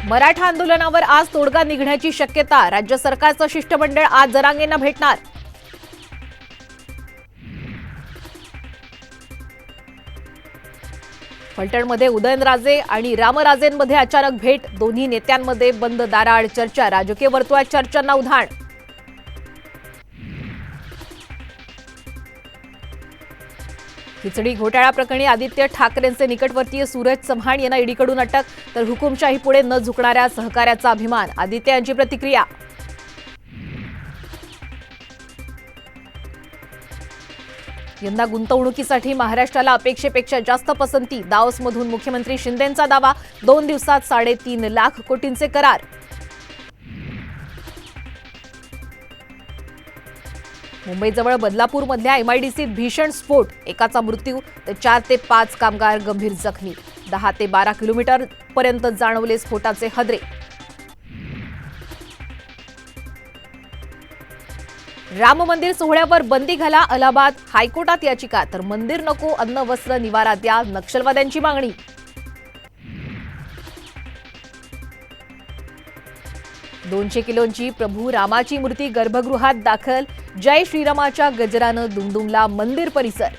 मराठा आंदोलनावर आज तोडगा निघण्याची शक्यता। राज्य सरकारचं शिष्टमंडळ आज जरांगेंना भेटणार। फलटणमध्ये उदयनराजे आणि रामराजेंमध्ये अचानक भेट। दोन्ही नेत्यांमध्ये बंद दाराआड चर्चा। राजकीय वर्तुळात चर्चांना उधाण। खिचडी घोटाळा प्रकरणी आदित्य ठाकरेंचे निकटवर्तीय सूरज चव्हाण यांना ईडीकडून अटक। तर हुकुमशाही पुढे न झुकणाऱ्या सहकार्याचा अभिमान। आदित्य यांची प्रतिक्रिया। यंदा गुंतवणुकीसाठी महाराष्ट्राला अपेक्षेपेक्षा जास्त पसंती। दावोसमधून मुख्यमंत्री शिंदेंचा दावा। 2 दिवसात 3.5 लाख कोटींचे करार। मुंबईजवळ बदलापूरमधल्या एमआयडीसीत भीषण स्फोट। एकाचा मृत्यू तर 4 ते 5 कामगार गंभीर जखमी। 10 ते 12 किलोमीटर पर्यंत जाणवले स्फोटाचे हादरे। राम मंदिर सोहळ्यावर बंदी घाला। अलाहाबाद हायकोर्टात याचिका। तर मंदिर नको, अन्न वस्त्र निवारा द्या, नक्षलवाद्यांची मागणी। दोनशे किलोंची प्रभू रामाची मूर्ती गर्भगृहात दाखल। जय श्रीरामाच्या गजरानं दुमदुमला मंदिर परिसर।